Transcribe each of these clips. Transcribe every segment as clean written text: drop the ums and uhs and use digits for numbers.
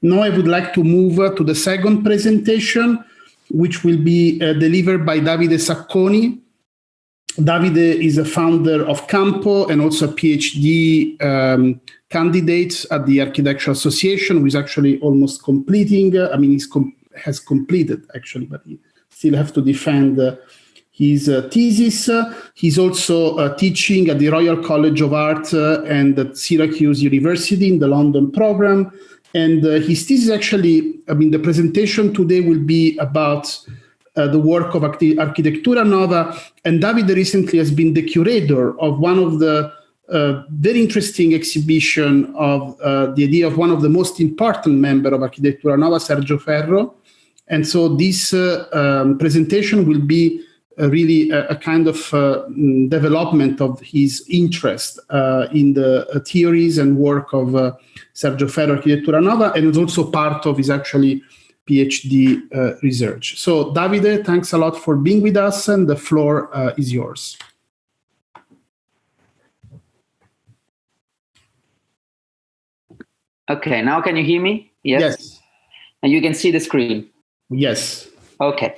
Now I would like to move to the second presentation, which will be delivered by Davide Sacconi. Davide is a founder of Campo and also a PhD candidate at the Architectural Association, who is actually almost completing. Has completed actually, but he still have to defend his thesis. He's also teaching at the Royal College of Art and at Syracuse University in the London program. And his thesis actually, the presentation today will be about the work of Arquitetura Nova. And Davide recently has been the curator of one of the very interesting exhibition of the idea of one of the most important members of Arquitetura Nova, Sergio Ferro. And so this presentation will be really a kind of development of his interest in the theories and work of Sergio Ferro, Arquitetura Nova, and it's also part of his actually PhD research. So Davide, thanks a lot for being with us, and the floor is yours. Okay, now can you hear me? Yes. And you can see the screen? Yes. Okay.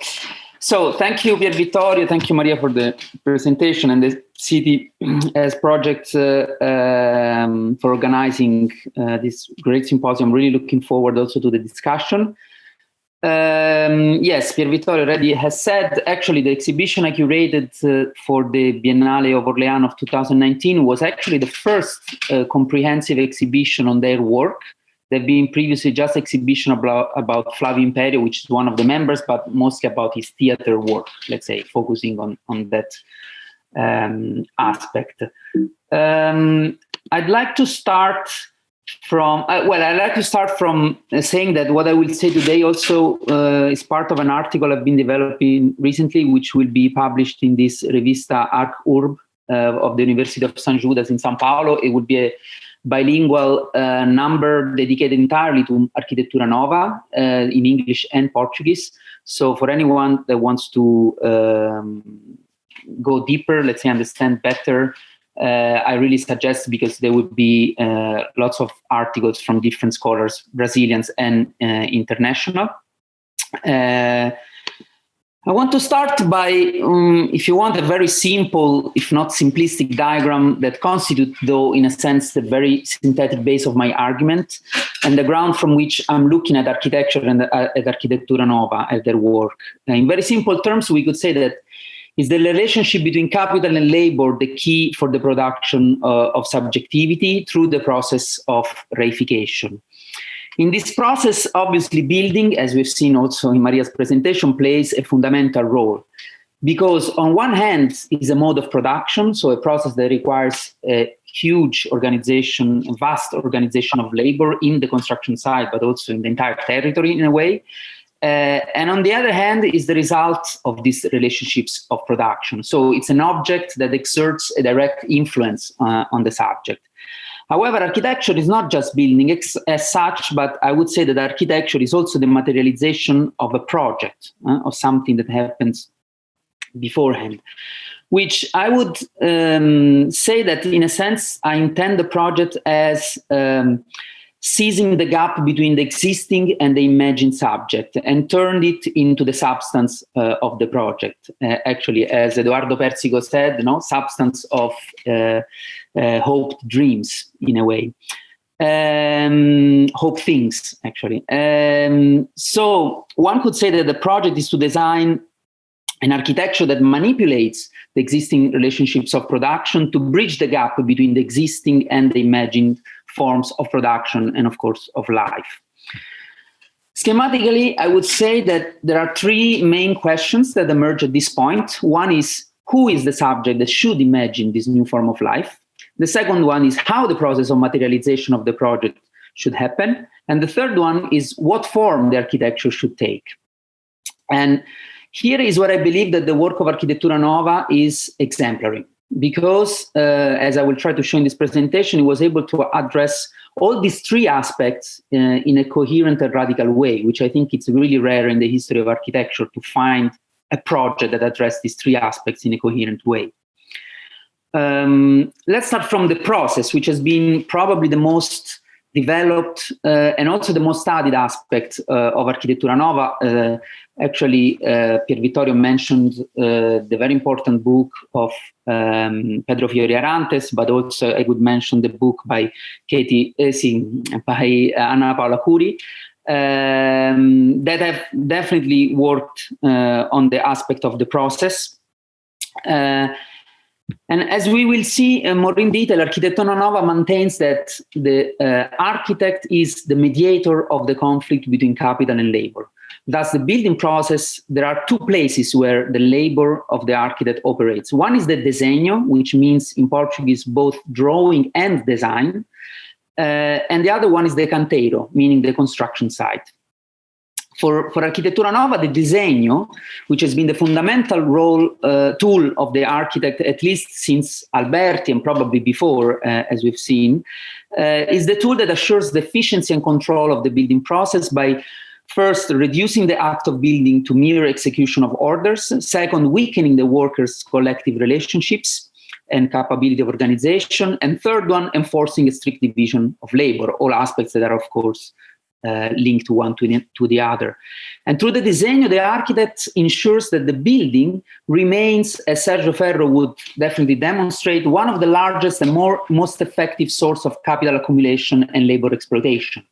So thank you, Pier Vittorio. Thank you, Maria, for the presentation and the City as project for organizing this great symposium. Really looking forward also to the discussion. Yes, Pier Vittorio already has said, actually, the exhibition I curated for the Biennale of Orléans of 2019 was actually the first comprehensive exhibition on their work. There have been previously just exhibition about Flavio Imperio, which is one of the members, but mostly about his theater work, let's say, focusing on that aspect. I'd like to start from, saying that what I will say today also is part of an article I've been developing recently, which will be published in this Revista Arc Urb of the University of San Judas in São Paulo. It would be a bilingual number dedicated entirely to Arquitetura Nova in English and Portuguese. So for anyone that wants to go deeper, let's say understand better, I really suggest, because there would be lots of articles from different scholars, Brazilians and international. I want to start by, if you want, a very simple, if not simplistic diagram that constitutes, though, in a sense, the very synthetic base of my argument and the ground from which I'm looking at architecture and at Arquitetura Nova, at their work. In very simple terms, we could say that is the relationship between capital and labor the key for the production of subjectivity through the process of reification. In this process, obviously, building, as we've seen also in Maria's presentation, plays a fundamental role. Because on one hand, it's a mode of production, so a process that requires a huge organization, a vast organization of labor in the construction site, but also in the entire territory in a way. And on the other hand, is the result of these relationships of production. So it's an object that exerts a direct influence on the subject. However, architecture is not just building as such, but I would say that architecture is also the materialization of a project, of something that happens beforehand, which I would say that in a sense, I intend the project as seizing the gap between the existing and the imagined subject and turned it into the substance of the project. Actually, as Eduardo Persico said, substance of hoped dreams, in a way. Hope things, actually. So one could say that the project is to design an architecture that manipulates the existing relationships of production to bridge the gap between the existing and the imagined forms of production and, of course, of life. Schematically, I would say that there are three main questions that emerge at this point. One is, who is the subject that should imagine this new form of life? The second one is how the process of materialization of the project should happen. And the third one is what form the architecture should take. And here is where I believe that the work of Arquitetura Nova is exemplary, because as I will try to show in this presentation, it was able to address all these three aspects in a coherent and radical way, which I think it's really rare in the history of architecture to find a project that addressed these three aspects in a coherent way. Let's start from the process, which has been probably the most developed and also the most studied aspect of Arquitetura Nova. Actually, Pier Vittorio mentioned the very important book of Pedro Fiori Arantes, but also I would mention the book by by Anna Paola Curi, that have definitely worked on the aspect of the process. And as we will see more in detail, Arquitetura Nova maintains that the architect is the mediator of the conflict between capital and labor. Thus, the building process, there are two places where the labor of the architect operates. One is the desenho, which means in Portuguese both drawing and design. And the other one is the canteiro, meaning the construction site. For Arquitetura Nova, the desenho, which has been the fundamental tool of the architect, at least since Alberti and probably before, as we've seen, is the tool that assures the efficiency and control of the building process by first reducing the act of building to mere execution of orders, second, weakening the workers' collective relationships and capability of organization, and third one, enforcing a strict division of labor, all aspects that are, of course, linked one to the other. And through the design, the architect ensures that the building remains, as Sergio Ferro would definitely demonstrate, one of the largest and most effective source of capital accumulation and labor exploitation.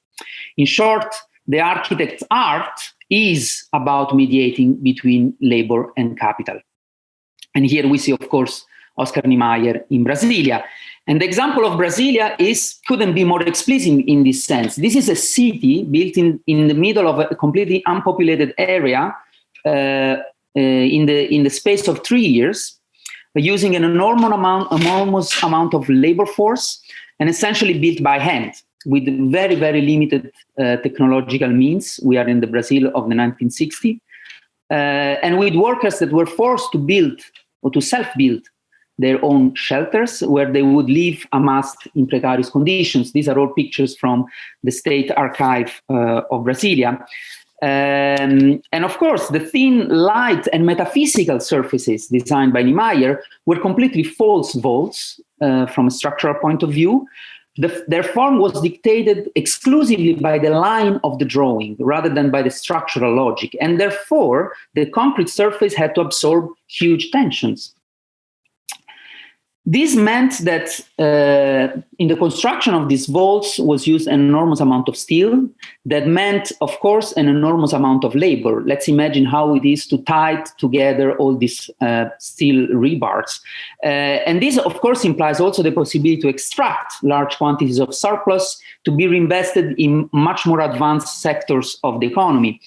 In short, the architect's art is about mediating between labor and capital. And here we see, of course, Oscar Niemeyer in Brasilia. And the example of Brasilia couldn't be more explicit in this sense. This is a city built in the middle of a completely unpopulated area in the space of 3 years, using an enormous amount of labor force and essentially built by hand with very, very limited technological means. We are in the Brazil of the 1960s, and with workers that were forced to build or to self-build their own shelters where they would live amassed in precarious conditions. These are all pictures from the State Archive of Brasilia. And of course, the thin, light, and metaphysical surfaces designed by Niemeyer were completely false vaults from a structural point of view. Their form was dictated exclusively by the line of the drawing rather than by the structural logic. And therefore, the concrete surface had to absorb huge tensions. This meant that in the construction of these vaults was used an enormous amount of steel. That meant, of course, an enormous amount of labor. Let's imagine how it is to tie together all these steel rebars. And this, of course, implies also the possibility to extract large quantities of surplus to be reinvested in much more advanced sectors of the economy.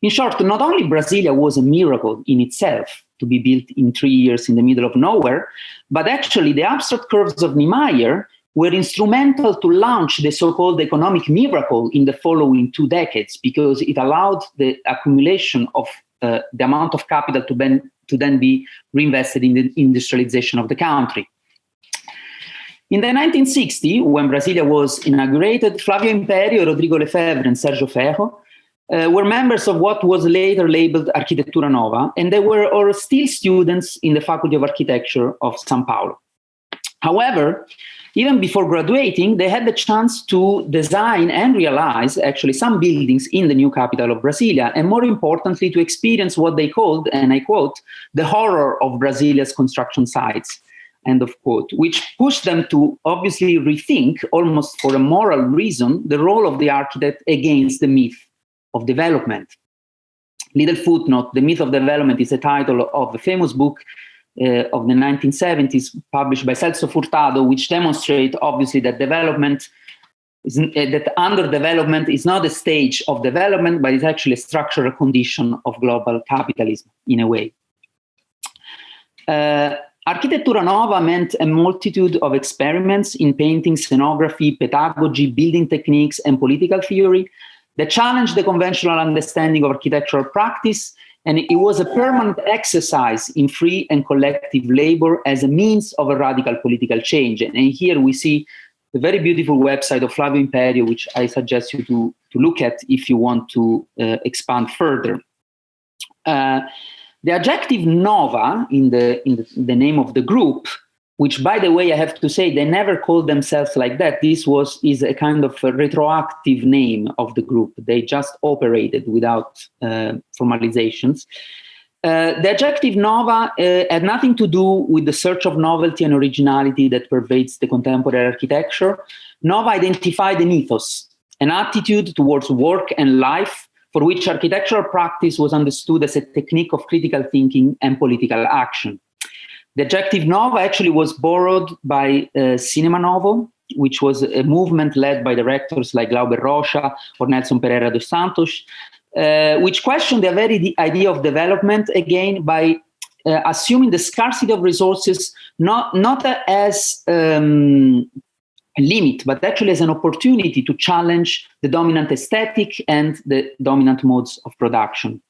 In short, not only Brasilia was a miracle in itself, to be built in 3 years in the middle of nowhere, but actually the abstract curves of Niemeyer were instrumental to launch the so-called economic miracle in the following 2 decades, because it allowed the accumulation of the amount of capital to then be reinvested in the industrialization of the country. In the 1960s, when Brasilia was inaugurated, Flavio Imperio, Rodrigo Lefebvre, and Sergio Ferro were members of what was later labeled Arquitetura Nova, and they were all still students in the Faculty of Architecture of São Paulo. However, even before graduating, they had the chance to design and realize actually some buildings in the new capital of Brasilia, and more importantly, to experience what they called, and I quote, the horror of Brasilia's construction sites, end of quote, which pushed them to obviously rethink, almost for a moral reason, the role of the architect against the myth of development. Little footnote, The Myth of Development is the title of a famous book of the 1970s published by Celso Furtado, which demonstrate obviously that that underdevelopment is not a stage of development, but it's actually a structural condition of global capitalism in a way. Arquitetura Nova meant a multitude of experiments in painting, scenography, pedagogy, building techniques, and political theory that challenged the conventional understanding of architectural practice, and it was a permanent exercise in free and collective labor as a means of a radical political change. And here we see the very beautiful website of Flavio Imperio, which I suggest you to look at if you want to expand further. The adjective nova in the name of the group which, by the way, I have to say, they never called themselves like that. This is a kind of a retroactive name of the group. They just operated without formalizations. The adjective nova had nothing to do with the search of novelty and originality that pervades the contemporary architecture. Nova identified an ethos, an attitude towards work and life, for which architectural practice was understood as a technique of critical thinking and political action. The adjective nova actually was borrowed by Cinema Novo, which was a movement led by directors like Glauber Rocha or Nelson Pereira dos Santos, which questioned the very idea of development, again, by assuming the scarcity of resources not as a limit, but actually as an opportunity to challenge the dominant aesthetic and the dominant modes of production.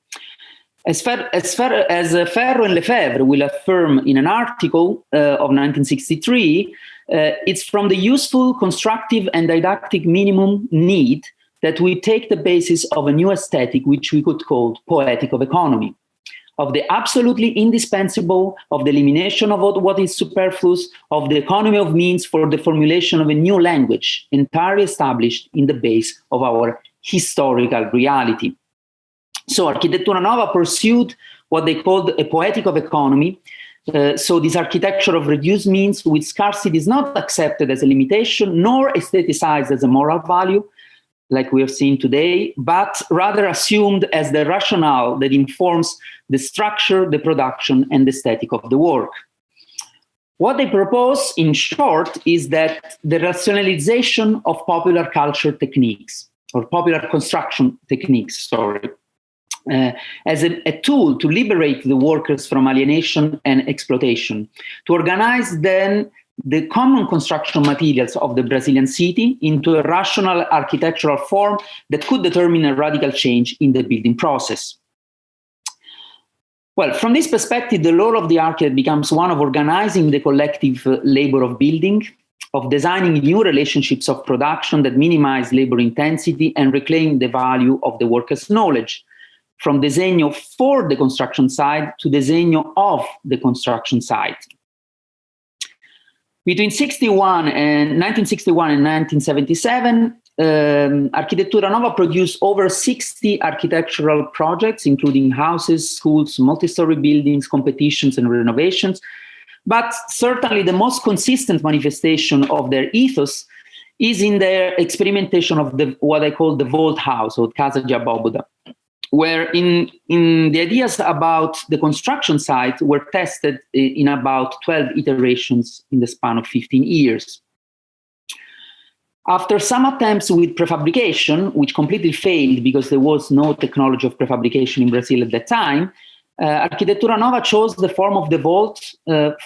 As Ferro and Lefebvre will affirm in an article of 1963, it's from the useful, constructive, and didactic minimum need that we take the basis of a new aesthetic, which we could call Poetic of Economy, of the absolutely indispensable, of the elimination of what is superfluous, of the economy of means for the formulation of a new language, entirely established in the base of our historical reality. So Arquitetura Nova pursued what they called a poetic of economy. So this architecture of reduced means with scarcity is not accepted as a limitation, nor aestheticized as a moral value, like we have seen today, but rather assumed as the rationale that informs the structure, the production, and the aesthetic of the work. What they propose, in short, is that the rationalization of popular culture techniques, or popular construction techniques, as a tool to liberate the workers from alienation and exploitation, to organize then the common construction materials of the Brazilian city into a rational architectural form that could determine a radical change in the building process. Well, from this perspective, the role of the architect becomes one of organizing the collective labor of building, of designing new relationships of production that minimize labor intensity and reclaim the value of the worker's knowledge, from desenho for the construction site to desenho of the construction site. Between 1961 and 1977, Arquitetura Nova produced over 60 architectural projects, including houses, schools, multi-story buildings, competitions, and renovations. But certainly the most consistent manifestation of their ethos is in their experimentation of what I call the vault house, or Casa de Abóboda, where in the ideas about the construction site were tested in about 12 iterations in the span of 15 years. After some attempts with prefabrication, which completely failed because there was no technology of prefabrication in Brazil at that time, Arquitetura Nova chose the form of the vault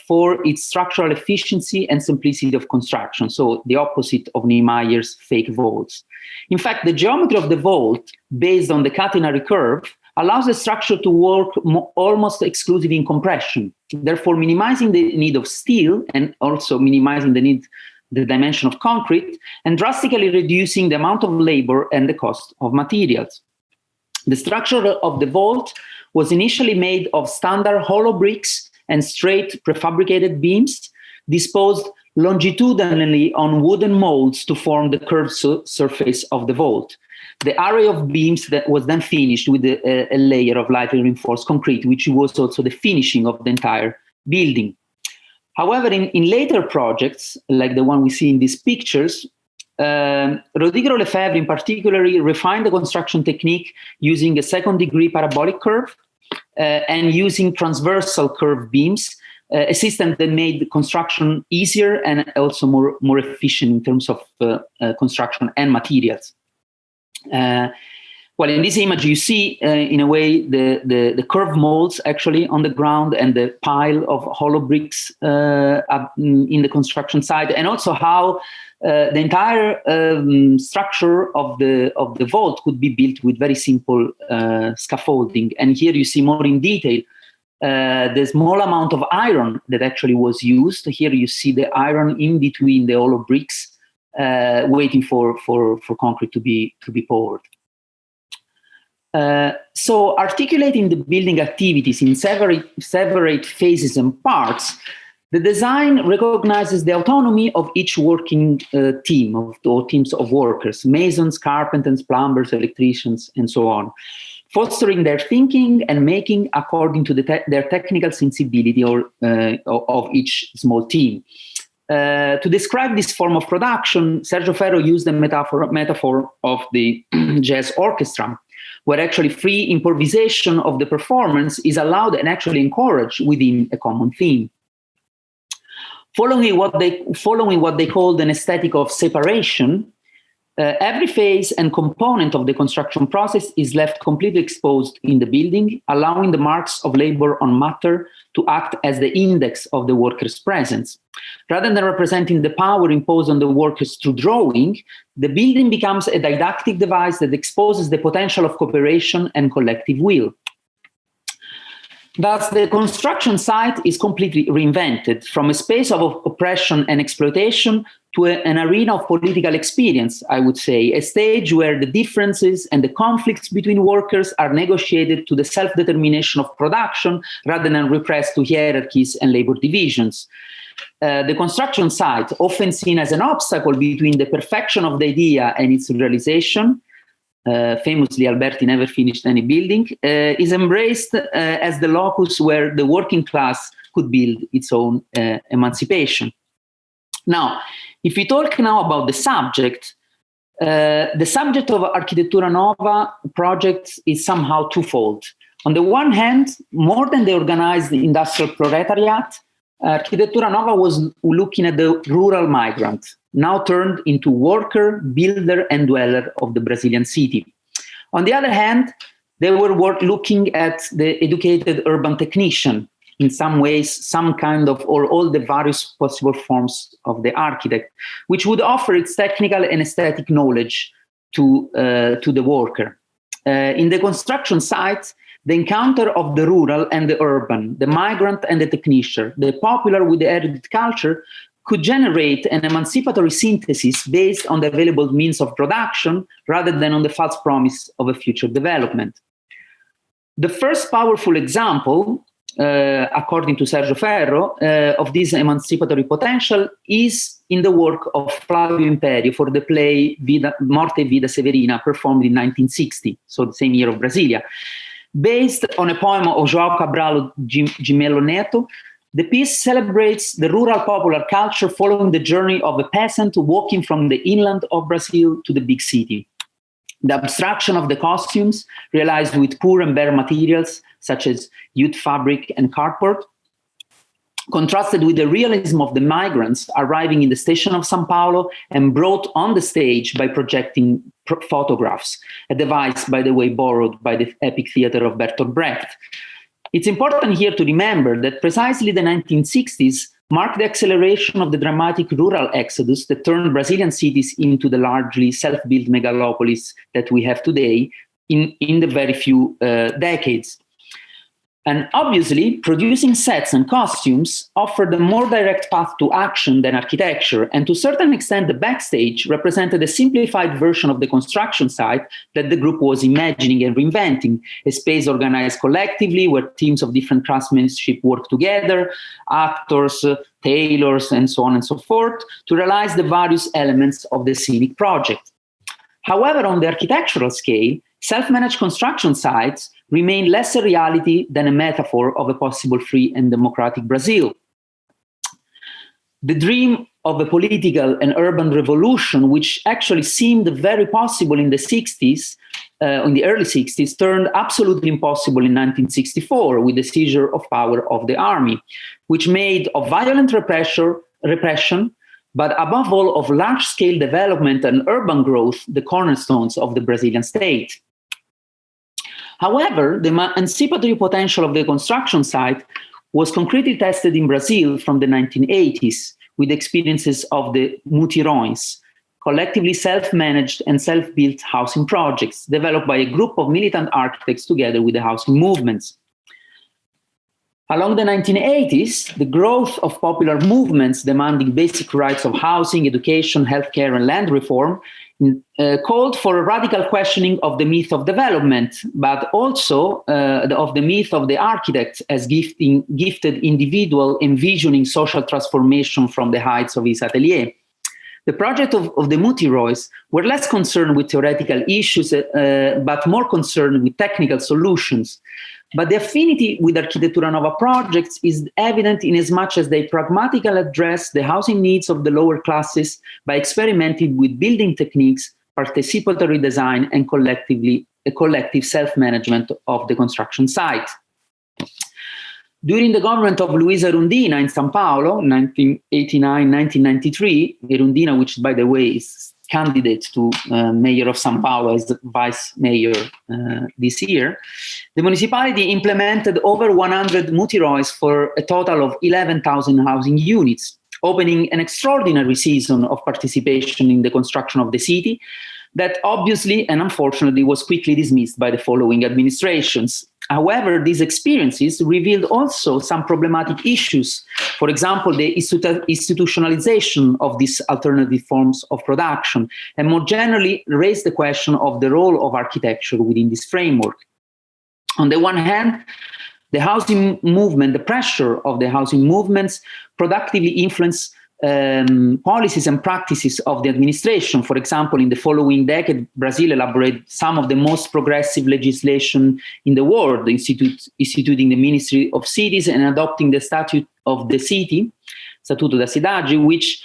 for its structural efficiency and simplicity of construction, so the opposite of Niemeyer's fake vaults. In fact, the geometry of the vault, based on the catenary curve, allows the structure to work almost exclusively in compression, therefore minimizing the need of steel and also minimizing the dimension of concrete, and drastically reducing the amount of labor and the cost of materials. The structure of the vault was initially made of standard hollow bricks and straight prefabricated beams disposed longitudinally on wooden molds to form the curved surface of the vault. The array of beams that was then finished with a layer of lightly reinforced concrete, which was also the finishing of the entire building. However, in later projects, like the one we see in these pictures, Rodrigo Lefebvre in particular refined the construction technique using a second-degree parabolic curve and using transversal curved beams, a system that made construction easier and also more efficient in terms of construction and materials. Well, in this image, you see, in a way, the curved molds actually on the ground and the pile of hollow bricks in the construction site, and also how the entire structure of the vault could be built with very simple scaffolding. And here you see more in detail the small amount of iron that actually was used. Here you see the iron in between the hollow bricks, waiting for concrete to be poured. So articulating the building activities in separate phases and parts, The design recognizes the autonomy of each working team, or teams of workers, masons, carpenters, plumbers, electricians, and so on, fostering their thinking and making according to their technical sensibility of each small team. To describe this form of production, Sergio Ferro used the metaphor of the jazz orchestra, where actually free improvisation of the performance is allowed and actually encouraged within a common theme. Following what they called an aesthetic of separation, every phase and component of the construction process is left completely exposed in the building, allowing the marks of labor on matter to act as the index of the worker's presence. Rather than representing the power imposed on the workers through drawing, the building becomes a didactic device that exposes the potential of cooperation and collective will. Thus, the construction site is completely reinvented from a space of oppression and exploitation to an arena of political experience, I would say, a stage where the differences and the conflicts between workers are negotiated to the self-determination of production rather than repressed to hierarchies and labor divisions. The construction site, often seen as an obstacle between the perfection of the idea and its realization, famously Alberti never finished any building, is embraced as the locus where the working class could build its own emancipation. Now, if we talk now about the subject of Arquitetura Nova project is somehow twofold. On the one hand, more than the organized industrial proletariat, Arquitetura Nova was looking at the rural migrant, now turned into worker, builder, and dweller of the Brazilian city. On the other hand, they were looking at the educated urban technician, in some ways, some kind of, or all the various possible forms of the architect, which would offer its technical and aesthetic knowledge to the worker. In the construction sites, the encounter of the rural and the urban, the migrant and the technician, the popular with the erudite culture, could generate an emancipatory synthesis based on the available means of production rather than on the false promise of a future development. The first powerful example, according to Sergio Ferro, of this emancipatory potential is in the work of Flavio Imperio for the play Morte e Vida Severina, performed in 1960, so the same year of Brasilia. Based on a poem of João Cabral de Melo Neto, the piece celebrates the rural popular culture following the journey of a peasant walking from the inland of Brazil to the big city. The abstraction of the costumes, realized with poor and bare materials, such as jute fabric and cardboard, contrasted with the realism of the migrants arriving in the station of São Paulo and brought on the stage by projecting photographs, a device, by the way, borrowed by the epic theater of Bertolt Brecht. It's important here to remember that precisely the 1960s marked the acceleration of the dramatic rural exodus that turned Brazilian cities into the largely self-built megalopolis that we have today in the very few decades. And obviously, producing sets and costumes offered a more direct path to action than architecture, and to a certain extent, the backstage represented a simplified version of the construction site that the group was imagining and reinventing, a space organized collectively where teams of different craftsmanship work together, actors, tailors, and so on and so forth, to realize the various elements of the scenic project. However, on the architectural scale, self-managed construction sites remain less a reality than a metaphor of a possible free and democratic Brazil. The dream of a political and urban revolution, which actually seemed very possible in the 60s, in the early 60s, turned absolutely impossible in 1964 with the seizure of power of the army, which made of violent repression, but above all of large-scale development and urban growth the cornerstones of the Brazilian state. However, the emancipatory potential of the construction site was concretely tested in Brazil from the 1980s with experiences of the mutirões, collectively self-managed and self-built housing projects developed by a group of militant architects together with the housing movements. Along the 1980s, the growth of popular movements demanding basic rights of housing, education, healthcare, and land reform called for a radical questioning of the myth of development, but also of the myth of the architect as gifted individual envisioning social transformation from the heights of his atelier. The project of the Mutiroys were less concerned with theoretical issues, but more concerned with technical solutions. But the affinity with Arquitetura Nova projects is evident in as much as they pragmatically address the housing needs of the lower classes by experimenting with building techniques, participatory design, and collective self-management of the construction site. During the government of Luisa Erundina in São Paulo, 1989-1993, Erundina, which, by the way, is candidate to mayor of São Paulo as the vice mayor this year, the municipality implemented over 100 Mutiroys for a total of 11,000 housing units, opening an extraordinary season of participation in the construction of the city that obviously and unfortunately was quickly dismissed by the following administrations. However, these experiences revealed also some problematic issues. For example, the institutionalization of these alternative forms of production, and more generally raised the question of the role of architecture within this framework. On the one hand, the housing movement, the pressure of the housing movements productively influence policies and practices of the administration. For example, in the following decade, Brazil elaborated some of the most progressive legislation in the world, instituting the Ministry of Cities and adopting the Statute of the City, Statuto da Cidade, which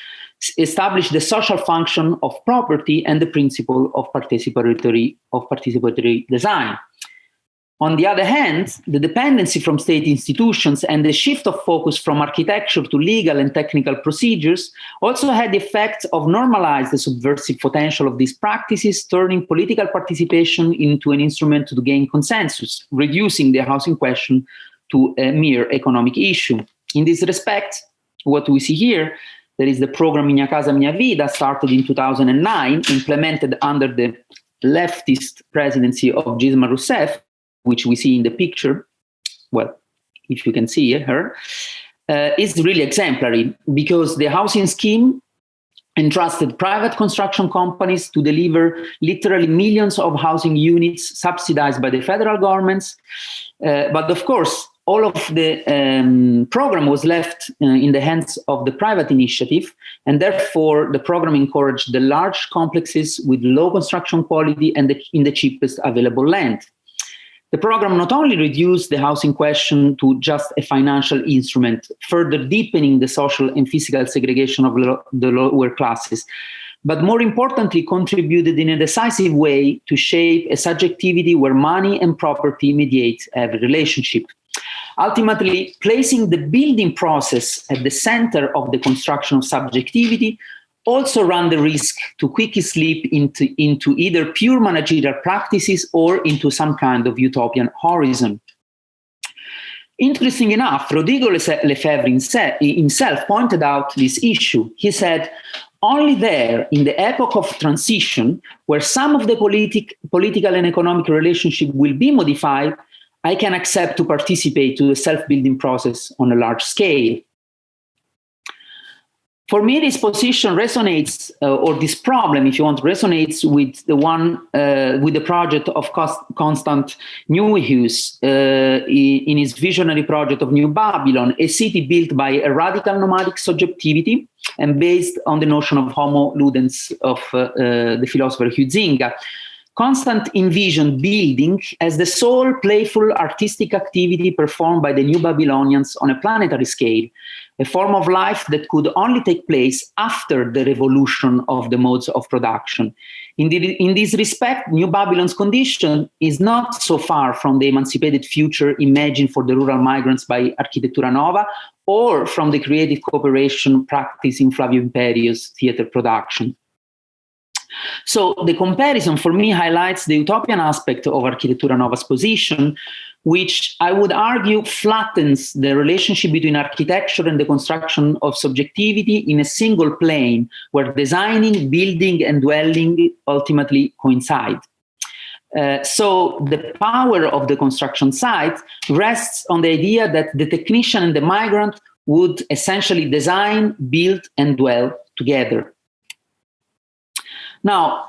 established the social function of property and the principle of participatory design. On the other hand, the dependency from state institutions and the shift of focus from architecture to legal and technical procedures also had the effect of normalize the subversive potential of these practices, turning political participation into an instrument to gain consensus, reducing the housing question to a mere economic issue. In this respect, what we see here, there is the program Minha Casa Minha Vida, started in 2009, implemented under the leftist presidency of Dilma Rousseff, which we see in the picture, well, if you can see her, is really exemplary because the housing scheme entrusted private construction companies to deliver literally millions of housing units subsidized by the federal governments. But of course, all of the program was left in the hands of the private initiative, and therefore the program encouraged the large complexes with low construction quality and in the cheapest available land. The program not only reduced the housing question to just a financial instrument, further deepening the social and physical segregation of the lower classes, but more importantly contributed in a decisive way to shape a subjectivity where money and property mediate every relationship. Ultimately, placing the building process at the center of the construction of subjectivity also run the risk to quickly slip into either pure managerial practices or into some kind of utopian horizon. Interesting enough, Rodrigo Lefebvre himself pointed out this issue. He said, only there, in the epoch of transition, where some of the political and economic relationship will be modified, I can accept to participate to the self-building process on a large scale. For me, this position resonates, or this problem, if you want, resonates with the one, with the project of Constant Neuhaus in his visionary project of New Babylon, a city built by a radical nomadic subjectivity and based on the notion of homo ludens of the philosopher Huizinga. Constant envisioned building as the sole playful artistic activity performed by the New Babylonians on a planetary scale, a form of life that could only take place after the revolution of the modes of production. In this respect, New Babylon's condition is not so far from the emancipated future imagined for the rural migrants by Arquitetura Nova or from the creative cooperation practiced in Flavio Imperio's theater production. So the comparison for me highlights the utopian aspect of Arquitetura Nova's position, which I would argue flattens the relationship between architecture and the construction of subjectivity in a single plane where designing, building, and dwelling ultimately coincide. So the power of the construction site rests on the idea that the technician and the migrant would essentially design, build, and dwell together. Now,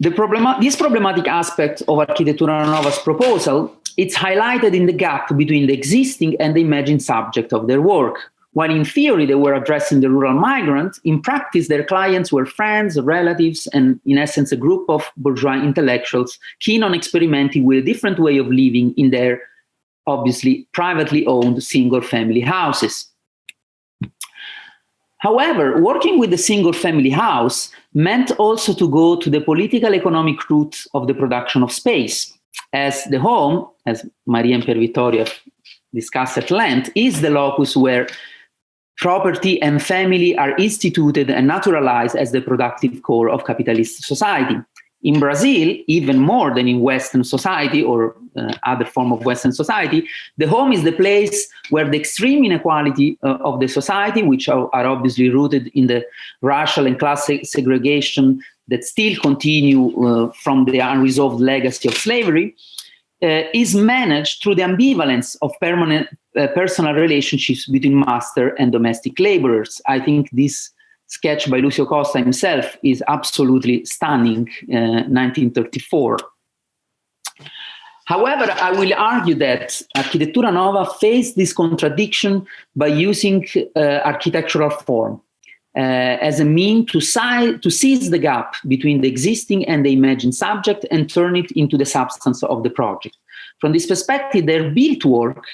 This problematic aspect of Arquitetura Nova's proposal, it's highlighted in the gap between the existing and the imagined subject of their work. While in theory they were addressing the rural migrant, in practice their clients were friends, relatives, and in essence a group of bourgeois intellectuals keen on experimenting with a different way of living in their obviously privately owned single-family houses. However, working with the single-family house meant also to go to the political economic roots of the production of space, as the home, as Maria and Pier Vittorio discussed at length, is the locus where property and family are instituted and naturalized as the productive core of capitalist society. In Brazil, even more than in Western society or other form of Western society, the home is the place where the extreme inequality of the society, which are obviously rooted in the racial and class segregation that still continue from the unresolved legacy of slavery, is managed through the ambivalence of permanent personal relationships between master and domestic laborers. I think this sketch by Lucio Costa himself is absolutely stunning, 1934. However, I will argue that Arquitetura Nova faced this contradiction by using architectural form as a means to seize the gap between the existing and the imagined subject and turn it into the substance of the project. From this perspective, their built work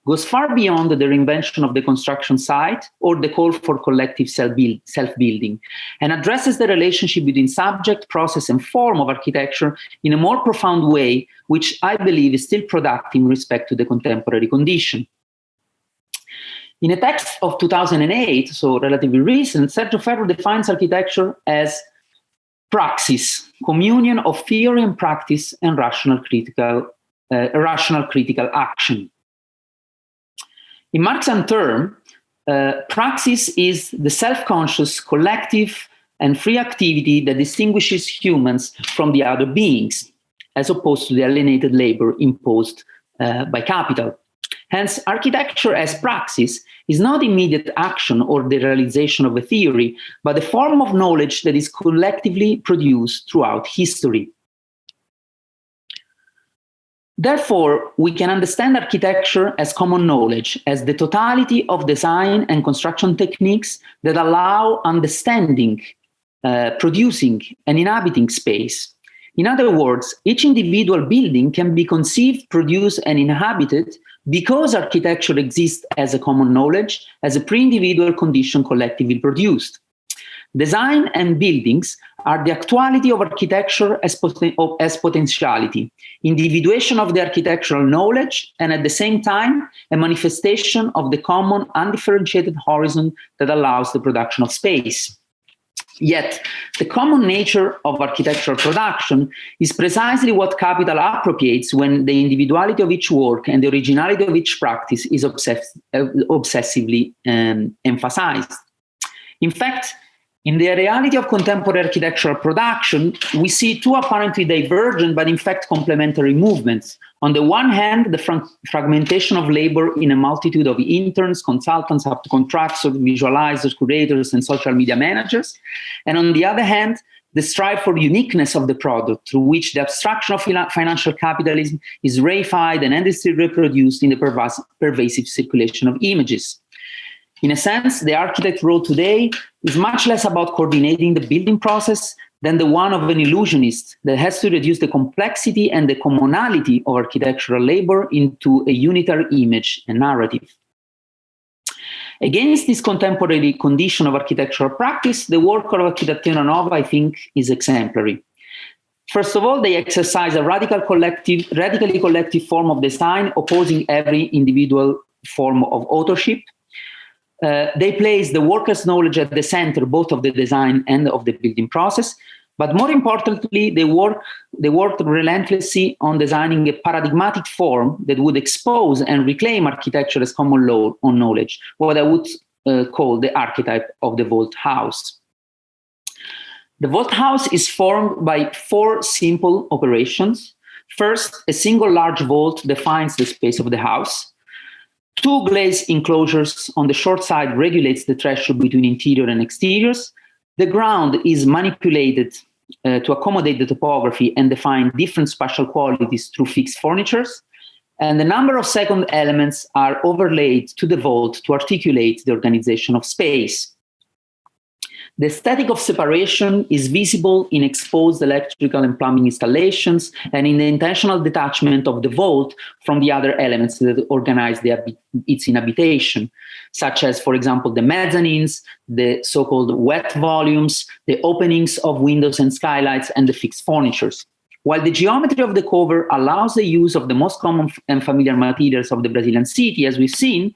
goes far beyond the reinvention of the construction site or the call for collective self-building, and addresses the relationship between subject, process, and form of architecture in a more profound way, which I believe is still productive in respect to the contemporary condition. In a text of 2008, so relatively recent, Sergio Ferro defines architecture as praxis, communion of theory and practice and rational critical action. In Marxian term, praxis is the self-conscious, collective, and free activity that distinguishes humans from the other beings, as opposed to the alienated labor imposed by capital. Hence, architecture as praxis is not immediate action or the realization of a theory, but a form of knowledge that is collectively produced throughout history. Therefore, we can understand architecture as common knowledge, as the totality of design and construction techniques that allow understanding, producing, and inhabiting space. In other words, each individual building can be conceived, produced, and inhabited because architecture exists as a common knowledge, as a pre-individual condition collectively produced. Design and buildings are the actuality of architecture as potentiality, individuation of the architectural knowledge, and at the same time, a manifestation of the common undifferentiated horizon that allows the production of space. Yet, the common nature of architectural production is precisely what capital appropriates when the individuality of each work and the originality of each practice is obsessively emphasized. In fact, in the reality of contemporary architectural production, we see two apparently divergent but in fact complementary movements. On the one hand, the fragmentation of labor in a multitude of interns, consultants, subcontractors, visualizers, curators, and social media managers. And on the other hand, the strive for uniqueness of the product, through which the abstraction of financial capitalism is reified and endlessly reproduced in the pervasive circulation of images. In a sense, the architect role today is much less about coordinating the building process than the one of an illusionist that has to reduce the complexity and the commonality of architectural labor into a unitary image and narrative. Against this contemporary condition of architectural practice, the work of Arquitetura Nova, I think, is exemplary. First of all, they exercise a radically collective form of design, opposing every individual form of authorship. They place the worker's knowledge at the center, both of the design and of the building process. But more importantly, they worked relentlessly on designing a paradigmatic form that would expose and reclaim architecture as common law on knowledge, what I would call the archetype of the vault house. The vault house is formed by four simple operations. First, a single large vault defines the space of the house. Two glazed enclosures on the short side regulates the threshold between interior and exteriors. The ground is manipulated to accommodate the topography and define different spatial qualities through fixed furnitures. And the number of second elements are overlaid to the vault to articulate the organization of space. The aesthetic of separation is visible in exposed electrical and plumbing installations and in the intentional detachment of the vault from the other elements that organize its inhabitation, such as, for example, the mezzanines, the so-called wet volumes, the openings of windows and skylights, and the fixed furnitures. While the geometry of the cover allows the use of the most common and familiar materials of the Brazilian city, as we've seen,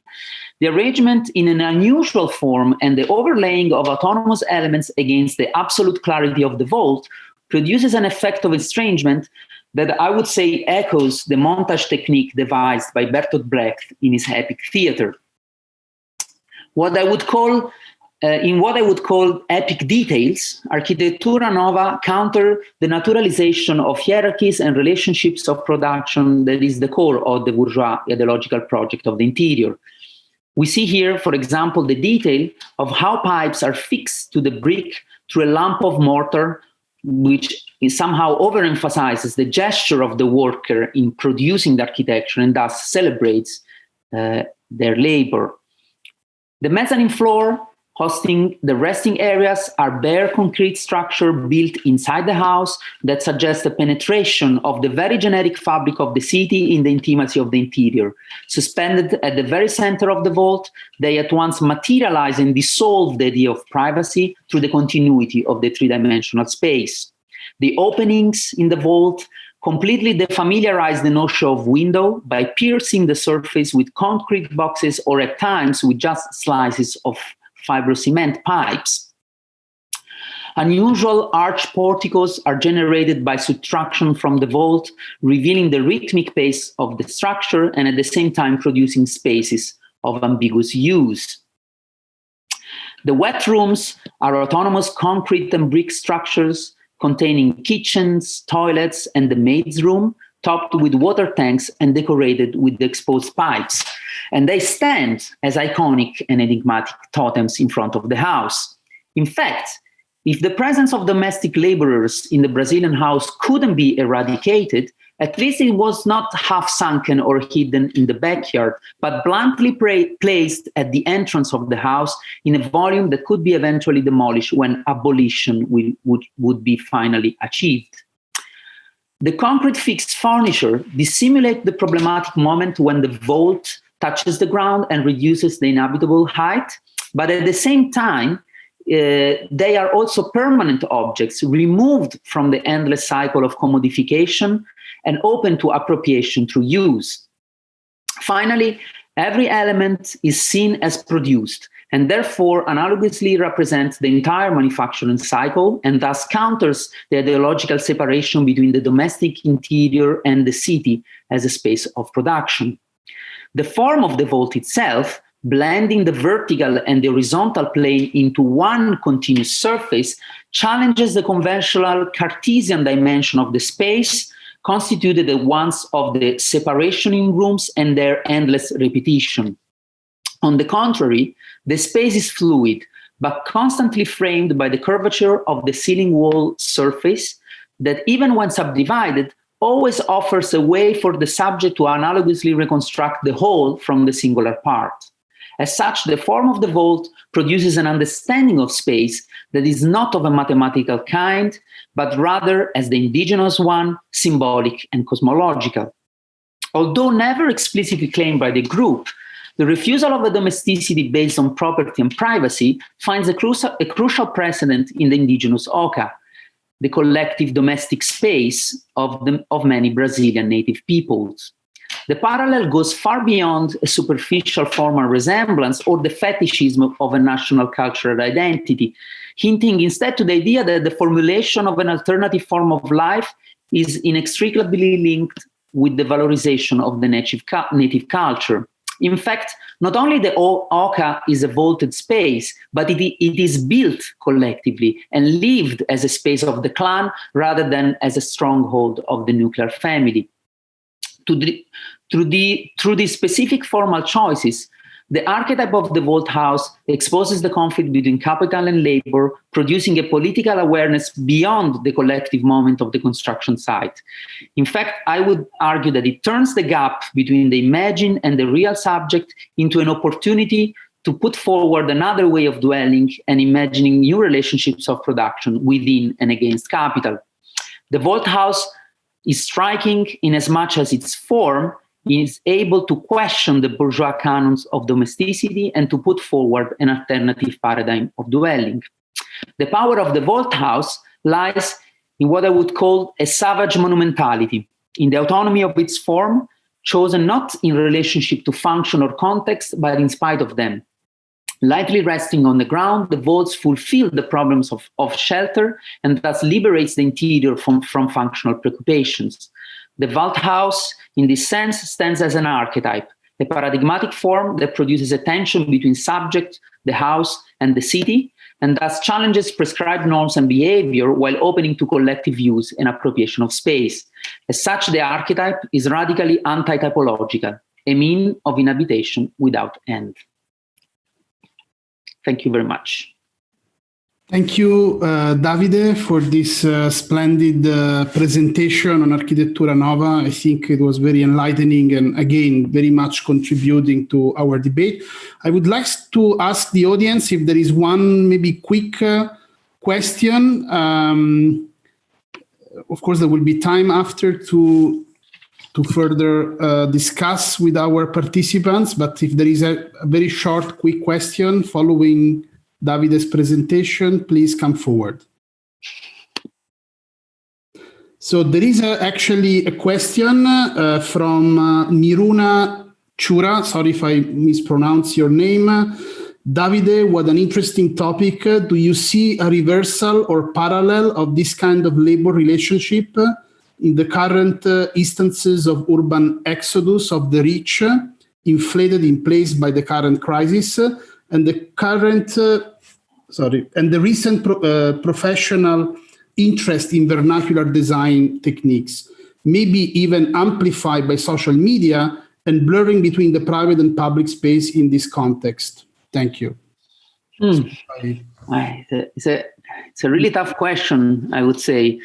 the arrangement in an unusual form and the overlaying of autonomous elements against the absolute clarity of the vault produces an effect of estrangement that I would say echoes the montage technique devised by Bertolt Brecht in his epic theater. In what I would call epic details, Arquitetura Nova counter the naturalization of hierarchies and relationships of production that is the core of the bourgeois ideological project of the interior. We see here, for example, the detail of how pipes are fixed to the brick through a lump of mortar, which somehow overemphasizes the gesture of the worker in producing the architecture and thus celebrates their labor. The mezzanine floor, hosting the resting areas, are bare concrete structure built inside the house that suggests the penetration of the very generic fabric of the city in the intimacy of the interior. Suspended at the very center of the vault, they at once materialize and dissolve the idea of privacy through the continuity of the three-dimensional space. The openings in the vault completely defamiliarize the notion of window by piercing the surface with concrete boxes or at times with just slices of fibrocement pipes. Unusual arch porticos are generated by subtraction from the vault, revealing the rhythmic pace of the structure and at the same time producing spaces of ambiguous use. The wet rooms are autonomous concrete and brick structures containing kitchens, toilets, and the maid's room, topped with water tanks and decorated with the exposed pipes. And they stand as iconic and enigmatic totems in front of the house. In fact, if the presence of domestic laborers in the Brazilian house couldn't be eradicated, at least it was not half sunken or hidden in the backyard, but bluntly placed at the entrance of the house in a volume that could be eventually demolished when abolition would be finally achieved. The concrete fixed furniture dissimulate the problematic moment when the vault touches the ground and reduces the inhabitable height, but at the same time, they are also permanent objects removed from the endless cycle of commodification and open to appropriation through use. Finally, every element is seen as produced and therefore analogously represents the entire manufacturing cycle and thus counters the ideological separation between the domestic interior and the city as a space of production. The form of the vault itself, blending the vertical and the horizontal plane into one continuous surface, challenges the conventional Cartesian dimension of the space, constituted at once of the separation in rooms and their endless repetition. On the contrary, the space is fluid, but constantly framed by the curvature of the ceiling wall surface that, even when subdivided, always offers a way for the subject to analogously reconstruct the whole from the singular part. As such, the form of the vault produces an understanding of space that is not of a mathematical kind, but rather as the indigenous one, symbolic and cosmological. Although never explicitly claimed by the group, the refusal of a domesticity based on property and privacy finds a crucial precedent in the indigenous oca, the collective domestic space of many Brazilian native peoples. The parallel goes far beyond a superficial formal resemblance or the fetishism of a national cultural identity, hinting instead to the idea that the formulation of an alternative form of life is inextricably linked with the valorization of the native culture. In fact, not only the oca is a vaulted space, but it is built collectively and lived as a space of the clan rather than as a stronghold of the nuclear family. Through these specific formal choices, The archetype of the vault house exposes the conflict between capital and labor, producing a political awareness beyond the collective moment of the construction site. In fact, I would argue that it turns the gap between the imagined and the real subject into an opportunity to put forward another way of dwelling and imagining new relationships of production within and against capital. The vault house is striking in as much as its form is able to question the bourgeois canons of domesticity and to put forward an alternative paradigm of dwelling. The power of the vault house lies in what I would call a savage monumentality, in the autonomy of its form, chosen not in relationship to function or context, but in spite of them. Lightly resting on the ground, the vaults fulfill the problems of shelter and thus liberates the interior from functional preoccupations. The vault house, in this sense, stands as an archetype, a paradigmatic form that produces a tension between subject, the house, and the city, and thus challenges prescribed norms and behavior while opening to collective use and appropriation of space. As such, the archetype is radically anti-typological, a mean of inhabitation without end. Thank you very much. Thank you, Davide, for this splendid presentation on Arquitetura Nova. I think it was very enlightening and, again, very much contributing to our debate. I would like to ask the audience if there is one maybe quick question. Of course, there will be time after to further discuss with our participants, but if there is a very short, quick question following Davide's presentation, please come forward. So there is actually a question from Miruna Chura. Sorry if I mispronounce your name. Davide, what an interesting topic. Do you see a reversal or parallel of this kind of labor relationship in the current instances of urban exodus of the rich, inflated in place by the current crisis? And the current, and the recent professional interest in vernacular design techniques, maybe even amplified by social media and blurring between the private and public space in this context? Thank you. It's a really tough question, I would say.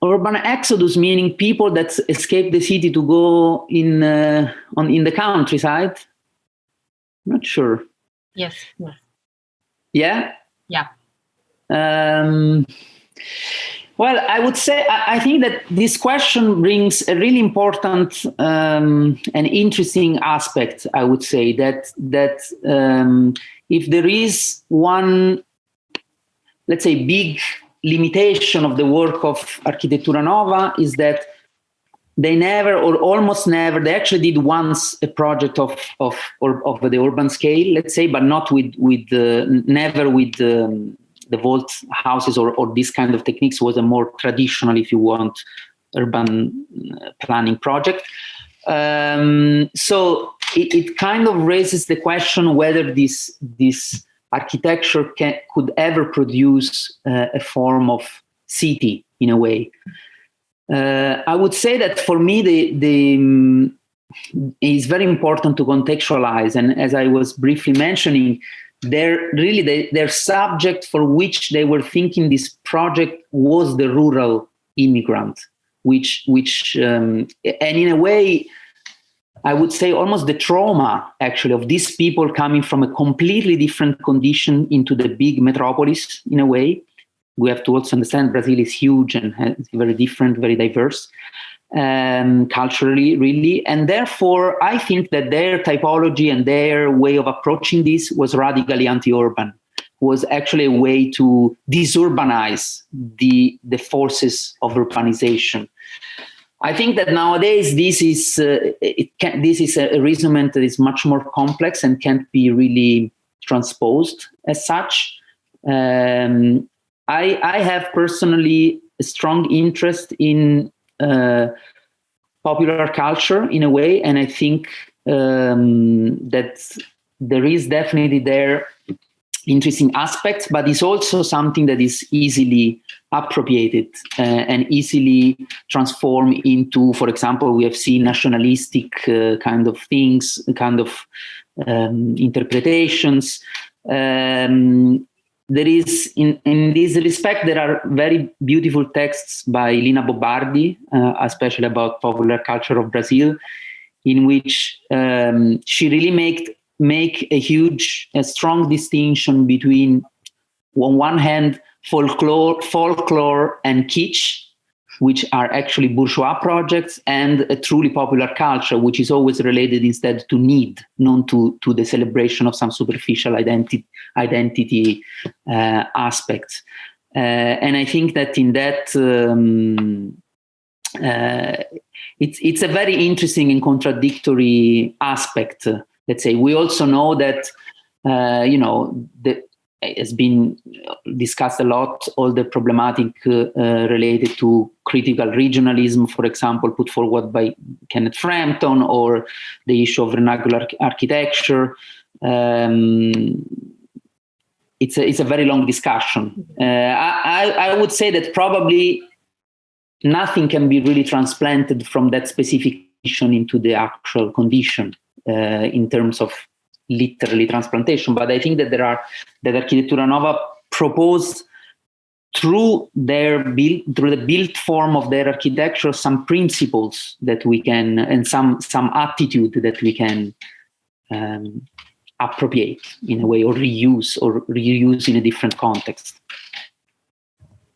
Urban exodus, meaning people that escape the city to go in the countryside? I'm not sure. Yes. Yeah? Yeah. Well, I would say, I think that this question brings a really important and interesting aspect, I would say, that if there is one, let's say, big limitation of the work of Arquitetura Nova is that they never, or almost never, they actually did once a project of the urban scale, let's say, but not never with the vault houses or this kind of techniques. Was a more traditional, if you want, urban planning project. So it kind of raises the question whether this architecture could ever produce a form of city in a way. I would say that for me, it's very important to contextualize. And as I was briefly mentioning, their subject for which they were thinking this project was the rural immigrant, which and in a way, I would say almost the trauma, actually, of these people coming from a completely different condition into the big metropolis, in a way. We have to also understand Brazil is huge and very different, very diverse, culturally, really. And therefore, I think that their typology and their way of approaching this was radically anti-urban, was actually a way to disurbanize the forces of urbanization. I think that nowadays this is a reasoning that is much more complex and can't be really transposed as such. I have personally a strong interest in popular culture in a way, and I think that there is definitely there interesting aspects, but it's also something that is easily appropriated and easily transformed into, for example, we have seen nationalistic kind of things, kind of interpretations. There is, in this respect, there are very beautiful texts by Lina Bobardi, especially about popular culture of Brazil, in which she really make a strong distinction between, on one hand, folklore and kitsch, which are actually bourgeois projects, and a truly popular culture, which is always related instead to need, not to the celebration of some superficial identity aspects. And I think that in that, it's a very interesting and contradictory aspect. Let's say we also know that, it has been discussed a lot, all the problematic related to critical regionalism, for example, put forward by Kenneth Frampton, or the issue of vernacular architecture. It's a very long discussion. I would say that probably nothing can be really transplanted from that specific condition into the actual condition in terms of literally transplantation, but I think that that Arquitetura Nova proposed through the built form of their architecture some principles that we can, and some attitude that we can appropriate in a way, or reuse in a different context.